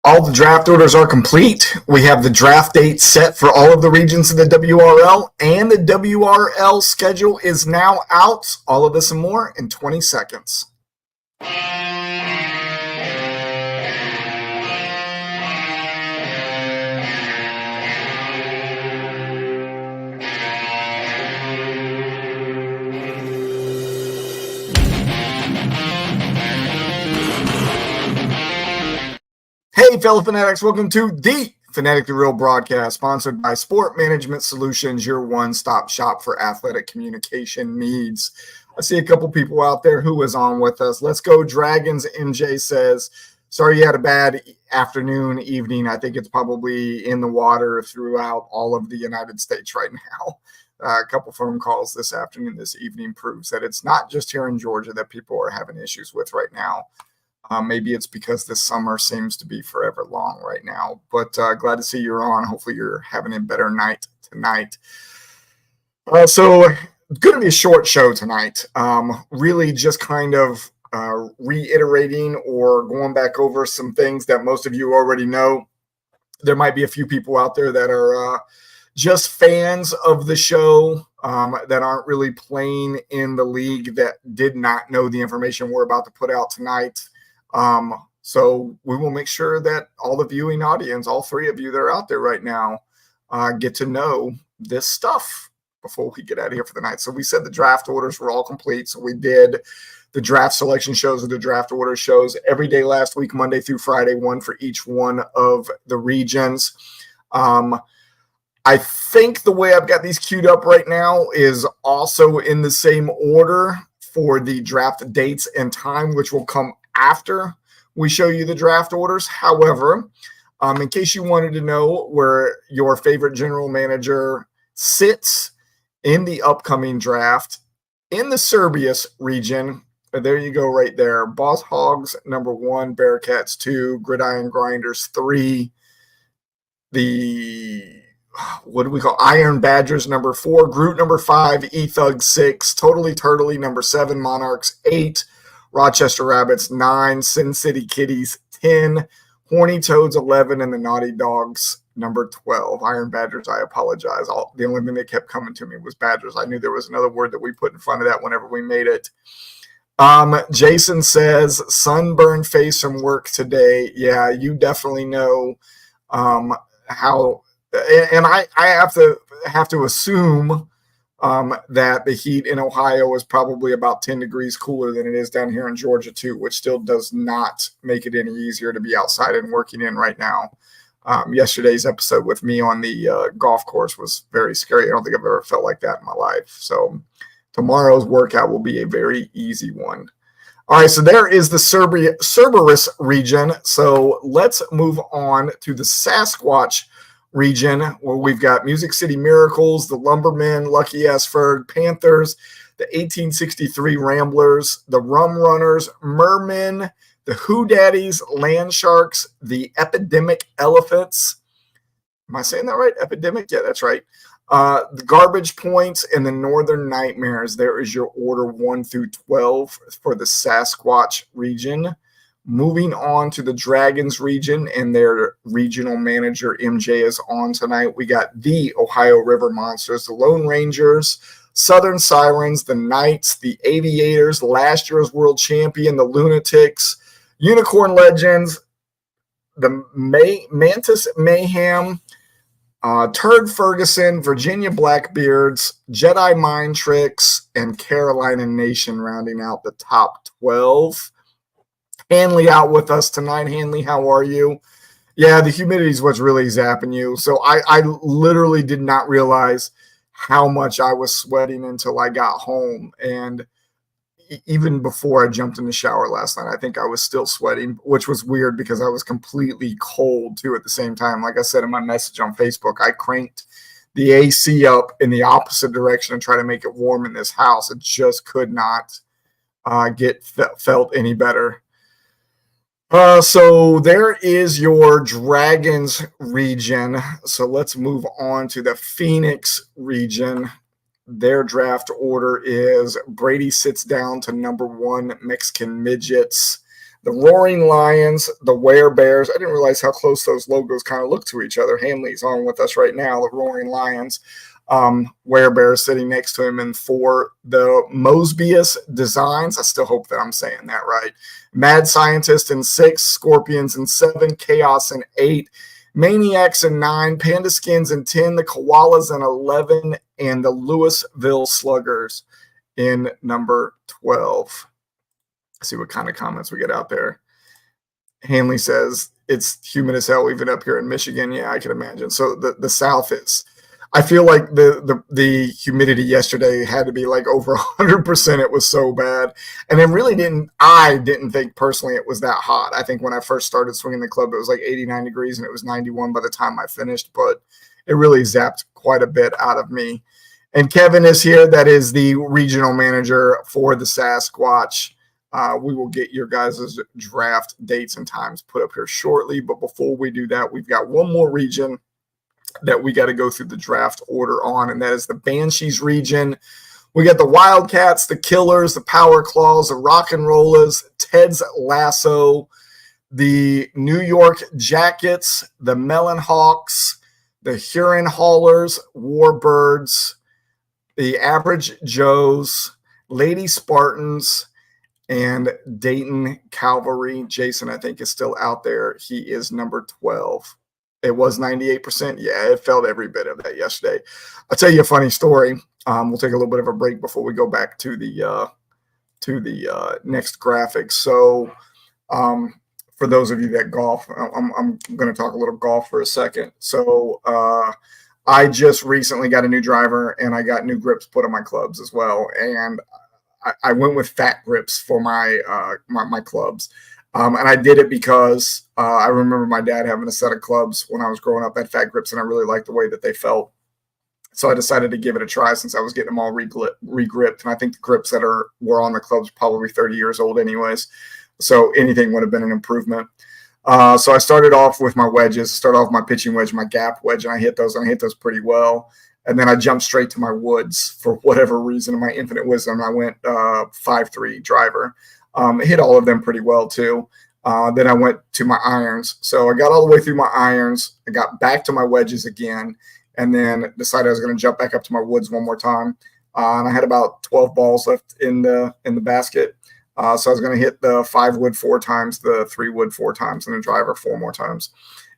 All the draft orders are complete. We have the draft date set for all of the regions of the WRL, and the WRL schedule is now out. All of this and more in 20 seconds. Hey, fellow fanatics, welcome to the Fanatically Real broadcast, sponsored by Sport Management Solutions, your one-stop shop for athletic communication needs. I see a couple people out there who is on with us. Let's go, Dragons. MJ says, sorry you had a bad afternoon, evening. I think it's probably in the water throughout all of the United States right now. A couple phone calls this afternoon, this evening proves that it's not just here in Georgia that people are having issues with right now. Maybe it's because this summer seems to be forever long right now, but glad to see you're on. Hopefully you're having a better night tonight. So going to be a short show tonight. Really just kind of reiterating or going back over some things that most of you already know. There might be a few people out there that are just fans of the show that aren't really playing in the league that did not know the information we're about to put out tonight. So we will make sure that all the viewing audience, all three of you that are out there right now, get to know this stuff before we get out of here for the night. So we said the draft orders were all complete. So we did the draft selection shows or the draft order shows every day last week, Monday through Friday, one for each one of the regions. I think the way I've got these queued up right now is also in the same order for the draft dates and time, which will come after we show you the draft orders. However, in case you wanted to know where your favorite general manager sits in the upcoming draft, in the Serbius region, there you go right there. Boss Hogs, number 1, Bearcats 2, Gridiron Grinders 3, what do we call Iron Badgers number 4, Groot number 5, E-Thug 6, Totally Turtley number 7, Monarchs 8, Rochester Rabbits 9, Sin City Kitties 10, Horny Toads 11, and the Naughty Dogs number 12. Iron Badgers, I apologize. The only thing that kept coming to me was Badgers. I knew there was another word that we put in front of that whenever we made it. Jason says, sunburned face from work today. Yeah, you definitely know how, and I have to assume that the heat in Ohio is probably about 10 degrees cooler than it is down here in Georgia too, which still does not make it any easier to be outside and working in right now. Yesterday's episode with me on the golf course was very scary. I don't think I've ever felt like that in my life. So tomorrow's workout will be a very easy one. All right, so there is the Cerberus region. So let's move on to the Sasquatch region, where we've got Music City Miracles, the Lumbermen, Lucky Asford, Panthers, the 1863 Ramblers, the Rum Runners, Mermen, the Who Daddies, Land Sharks, the Epidemic Elephants. Am I saying that right? Epidemic? Yeah, that's right. The Garbage Points and the Northern Nightmares. There is your order 1 through 12 for the Sasquatch region. Moving on to the Dragons region, and their regional manager, MJ, is on tonight. We got the Ohio River Monsters, the Lone Rangers, Southern Sirens, the Knights, the Aviators, last year's world champion, the Lunatics, Unicorn Legends, the Mantis Mayhem, Turd Ferguson, Virginia Blackbeards, Jedi Mind Tricks, and Carolina Nation rounding out the top 12. Hanley out with us tonight. Hanley, how are you? Yeah, the humidity is what's really zapping you. So I literally did not realize how much I was sweating until I got home. And even before I jumped in the shower last night, I think I was still sweating, which was weird because I was completely cold too at the same time. Like I said in my message on Facebook, I cranked the AC up in the opposite direction and try to make it warm in this house. It just could not felt any better. So there is your Dragons region. So let's move on to the Phoenix region. Their draft order is Brady sits down to number 1, Mexican Midgets. the Roaring Lions, the Werebears. I didn't realize how close those logos kind of look to each other. Hanley's on with us right now, the Roaring Lions. Werebears sitting next to him. And for the Mosbius Designs, I still hope that I'm saying that right. Mad Scientist in 6, Scorpions in 7, Chaos in 8, Maniacs in 9, Panda Skins in 10, the Koalas in 11, and the Louisville Sluggers in number 12. Let's see what kind of comments we get out there. Hanley says it's humid as hell even up here in Michigan. Yeah, I can imagine. So the South is. I feel like the humidity yesterday had to be like over 100%. It was so bad. And I didn't think personally it was that hot. I think when I first started swinging the club, it was like 89 degrees and it was 91 by the time I finished, but it really zapped quite a bit out of me. And Kevin is here. That is the regional manager for the Sasquatch. We will get your guys' draft dates and times put up here shortly. But before we do that, we've got one more region that we got to go through the draft order on, and that is the Banshees region. We got the Wildcats, the Killers, the Power Claws, the Rock and Rollers, Ted's Lasso, the New York Jackets, the Melon Hawks, the Huron Haulers, Warbirds, the Average Joes, Lady Spartans, and Dayton Cavalry. Jason, I think, is still out there. He is number 12. It was 98%. Yeah, it felt every bit of that yesterday. I'll tell you a funny story. We'll take a little bit of a break before we go back to the next graphic. So for those of you that golf, I'm going to talk a little golf for a second. So I just recently got a new driver, and I got new grips put on my clubs as well. And I went with fat grips for my my clubs. And I did it because I remember my dad having a set of clubs when I was growing up, had fat grips, and I really liked the way that they felt. So I decided to give it a try since I was getting them all re-gripped. And I think the grips that were on the clubs probably 30 years old anyways. So anything would have been an improvement. So I started off with my wedges, started off with my pitching wedge, my gap wedge, and I hit those pretty well. And then I jumped straight to my woods for whatever reason, in my infinite wisdom. I went 5-3 driver. Hit all of them pretty well too. Then I went to my irons. So I got all the way through my irons. I got back to my wedges again, and then decided I was going to jump back up to my woods one more time. And I had about 12 balls left in the basket. So I was going to hit the 5 wood 4 times, the 3 wood 4 times, and the driver 4 more times.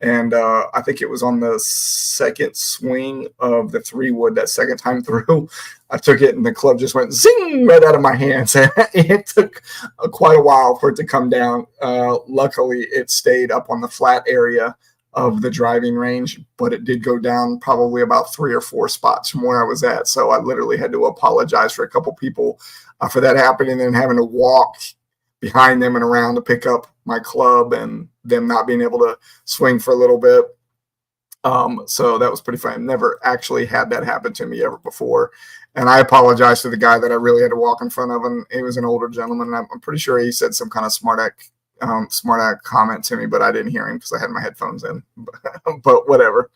And I think it was on the second swing of the 3 wood, that second time through, I took it and the club just went zing right out of my hands. It took quite a while for it to come down. Luckily, it stayed up on the flat area of the driving range, but it did go down probably about 3 or 4 spots from where I was at. So I literally had to apologize for a couple people for that happening and having to walk behind them and around to pick up my club and them not being able to swing for a little bit. So that was pretty fun. Never actually had that happen to me ever before. And I apologize to the guy that I really had to walk in front of, and he was an older gentleman. And I'm pretty sure he said some kind of smart aleck comment to me, but I didn't hear him because I had my headphones in. But whatever.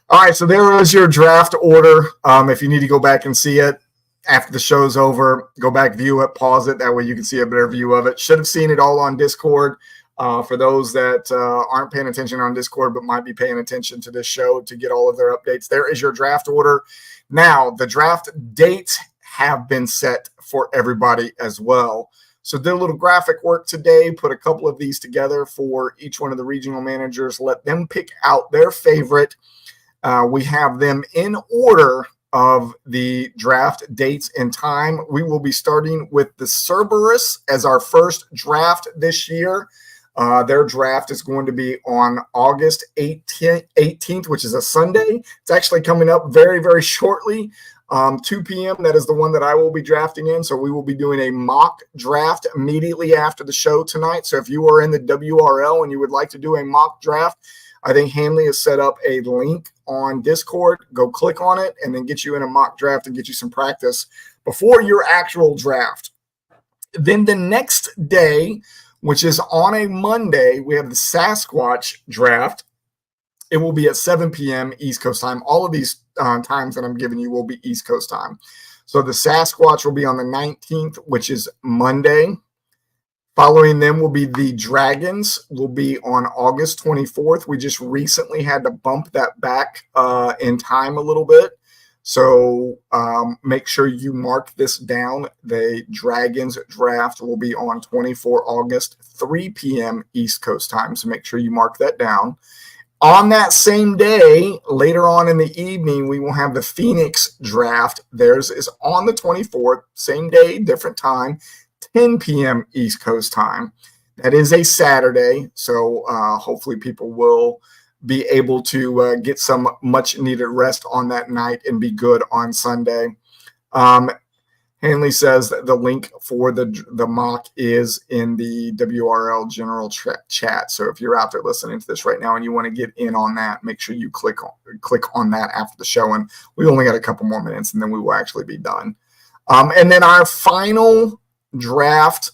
All right, so there was your draft order. If you need to go back and see it after the show's over, go back, view it, pause it. That way you can see a better view of it. Should have seen it all on Discord. For those that aren't paying attention on Discord but might be paying attention to this show to get all of their updates, there is your draft order. Now, the draft dates have been set for everybody as well. So did a little graphic work today, put a couple of these together for each one of the regional managers, let them pick out their favorite. We have them in order of the draft dates and time. We will be starting with the Cerberus as our first draft this year. Their draft is going to be on August 18th, which is a Sunday. It's actually coming up very, very shortly, 2 p.m. That is the one that I will be drafting in. So we will be doing a mock draft immediately after the show tonight. So if you are in the WRL and you would like to do a mock draft, I think Hanley has set up a link on Discord. Go click on it and then get you in a mock draft and get you some practice before your actual draft. Then the next day, which is on a Monday, we have the Sasquatch draft. It will be at 7 p.m. East Coast time. All of these times that I'm giving you will be East Coast time. So the Sasquatch will be on the 19th, which is Monday. Following them will be the Dragons, will be on August 24th. We just recently had to bump that back in time a little bit. So make sure you mark this down. The Dragons draft will be on 24 August, 3 p.m. East Coast time. So make sure you mark that down. On that same day, later on in the evening, we will have the Phoenix draft. Theirs is on the 24th, same day, different time, 10 p.m. East Coast time. That is a Saturday, so hopefully people will be able to get some much needed rest on that night and be good on Sunday. Hanley says that the link for the mock is in the WRL general chat. So if you're out there listening to this right now and you want to get in on that, make sure you click on that after the show. And we only got a couple more minutes, and then we will actually be done. And then our final draft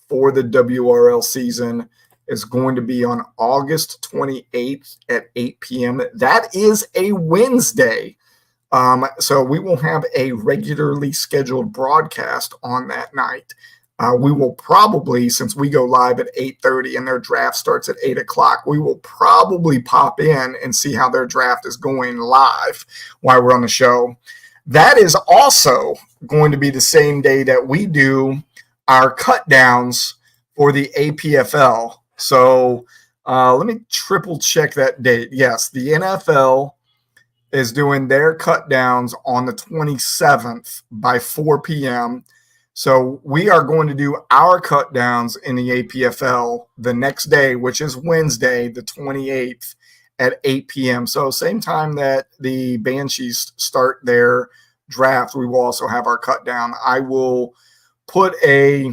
for the WRL season is going to be on August 28th at 8 p.m. That is a Wednesday. So we will have a regularly scheduled broadcast on that night. We will probably, since we go live at 8:30 and their draft starts at 8 o'clock, we will probably pop in and see how their draft is going live while we're on the show. That is also going to be the same day that we do our cut downs for the APFL. So let me triple check that date. Yes, the NFL is doing their cut downs on the 27th by 4 p.m. So we are going to do our cut downs in the APFL the next day, which is Wednesday, the 28th at 8 p.m. So same time that the Banshees start their draft, we will also have our cut down. I will put a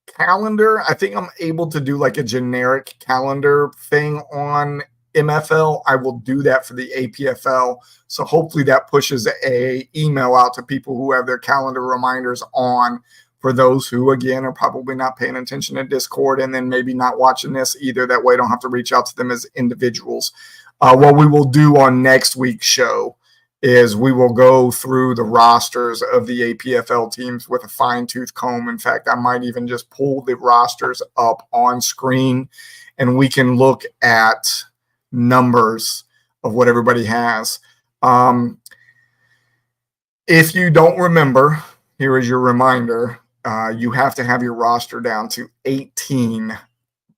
calendar. I think I'm able to do like a generic calendar thing on MFL. I will do that for the APFL. So hopefully that pushes a email out to people who have their calendar reminders on, for those who, again, are probably not paying attention to Discord and then maybe not watching this either. That way I don't have to reach out to them as individuals. What we will do on next week's show is we will go through the rosters of the APFL teams with a fine-tooth comb. In fact, I might even just pull the rosters up on screen and we can look at numbers of what everybody has. If you don't remember, here is your reminder. You have to have your roster down to 18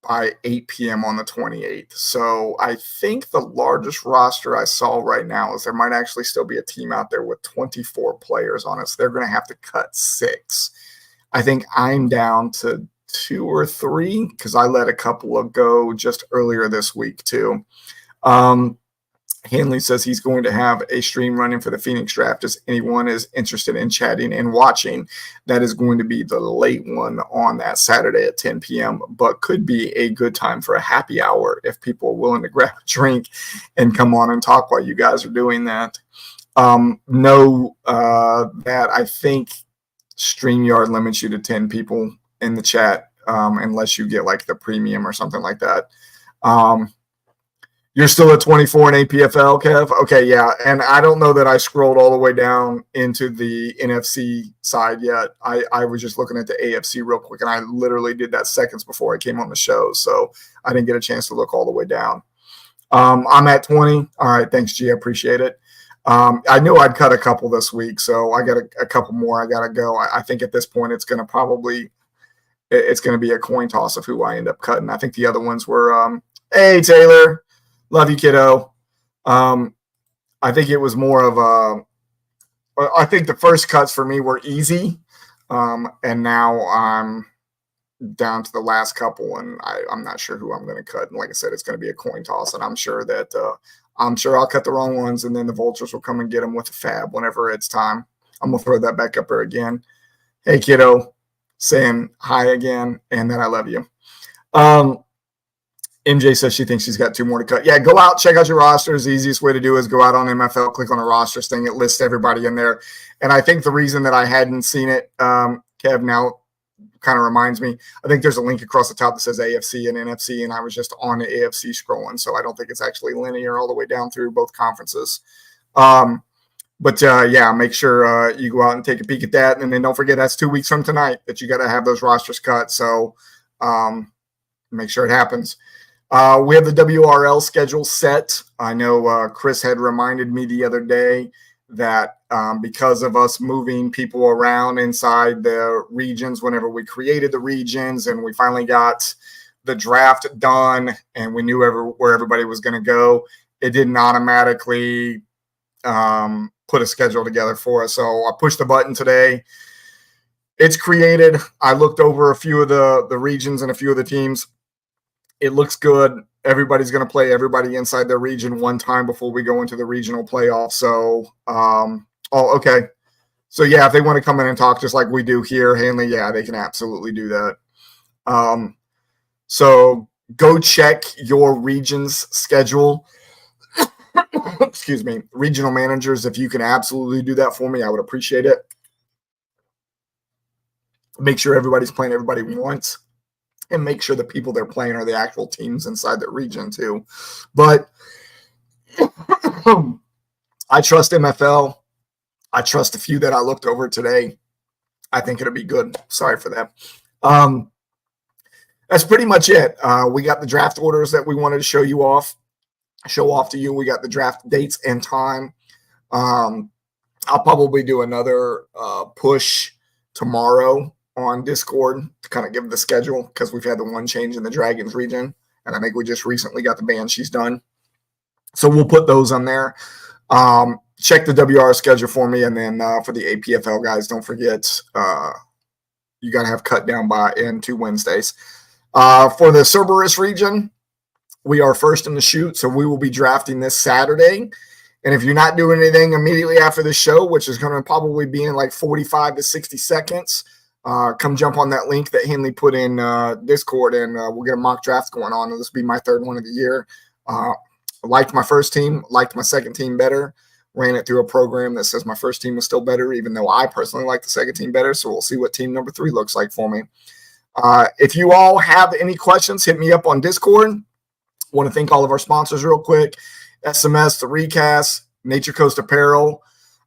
by 8 p.m. on the 28th. So I think the largest roster I saw right now is there might actually still be a team out there with 24 players on it. So they're going to have to cut 6. I think I'm down to 2 or 3 because I let a couple of go just earlier this week too. Hanley says he's going to have a stream running for the Phoenix draft. If anyone is interested in chatting and watching, that is going to be the late one on that Saturday at 10 p.m., but could be a good time for a happy hour if people are willing to grab a drink and come on and talk while you guys are doing that. Know that I think StreamYard limits you to 10 people in the chat unless you get like the premium or something like that. You're still at 24 in APFL, Kev? Okay, yeah. And I don't know that I scrolled all the way down into the NFC side yet. I was just looking at the AFC real quick, and I literally did that seconds before I came on the show, so I didn't get a chance to look all the way down. I'm at 20. All right, thanks, G. I appreciate it. I knew I'd cut a couple this week, so I got a couple more I got to go. I think at this point it's going to be a coin toss of who I end up cutting. I think the other ones were, hey, Taylor. Love you, kiddo. I think it was more of I think the first cuts for me were easy. And now I'm down to the last couple, and I'm not sure who I'm going to cut. And like I said, it's going to be a coin toss, and I'm sure I'll cut the wrong ones, and then the vultures will come and get them with a fab whenever it's time. I'm going to throw that back up there again. Hey, kiddo, saying hi again, and that I love you. MJ says she thinks she's got 2 more to cut. Yeah, go out, check out your rosters. The easiest way to do is go out on MFL, click on the rosters thing. It lists everybody in there. And I think the reason that I hadn't seen it, Kev, now kind of reminds me, I think there's a link across the top that says AFC and NFC, and I was just on the AFC scrolling, so I don't think it's actually linear all the way down through both conferences. But yeah, make sure you go out and take a peek at that. And then don't forget, that's 2 weeks from tonight that you got to have those rosters cut. So make sure it happens. We have the WRL schedule set. I know Chris had reminded me the other day that because of us moving people around inside the regions whenever we created the regions and we finally got the draft done and we knew where everybody was going to go, it didn't automatically put a schedule together for us. So I pushed the button today. It's created. I looked over a few of the regions and a few of the teams. It looks good. Everybody's going to play everybody inside their region one time before we go into the regional playoff. So, okay. So, yeah, if they want to come in and talk just like we do here, Hanley, yeah, they can absolutely do that. So go check your region's schedule. Excuse me, regional managers, if you can absolutely do that for me, I would appreciate it. Make sure everybody's playing everybody once. And make sure the people they're playing are the actual teams inside the region too. But I trust MFL. I trust a few that I looked over today. I think it'll be good. Sorry for that. That's pretty much it. We got the draft orders that we wanted to show off to you. We got the draft dates and time. I'll probably do another push tomorrow on Discord to kind of give the schedule because we've had the one change in the Dragons region, and I think we just recently got the Banshees done. So we'll put those on there. Check the WR schedule for me, and then for the APFL guys, don't forget you got to have cut down by in 2 Wednesdays. For the Cerberus region, we are first in the shoot, so we will be drafting this Saturday. And if you're not doing anything immediately after the show, which is going to probably be in like 45 to 60 seconds, come jump on that link that Henley put in Discord, and we'll get a mock draft going on. And this will be my 3rd one of the year. Liked my first team, liked my second team better. Ran it through a program that says my first team was still better, even though I personally like the second team better. So we'll see what team number 3 looks like for me. If you all have any questions, hit me up on Discord. Want to thank all of our sponsors real quick. SMS, The Recast, Nature Coast Apparel.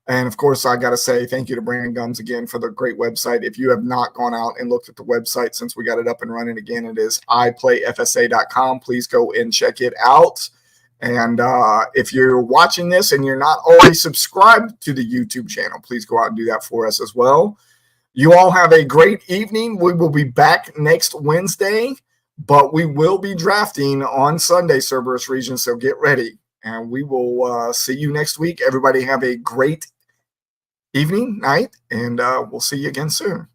And, of course, I got to say thank you to Brandon Gums again for the great website. If you have not gone out and looked at the website since we got it up and running again, it is iplayfsa.com. Please go and check it out. And if you're watching this and you're not already subscribed to the YouTube channel, please go out and do that for us as well. You all have a great evening. We will be back next Wednesday, but we will be drafting on Sunday, Cerberus Region, so get ready. And we will see you next week. Everybody have a great evening, night, and we'll see you again soon.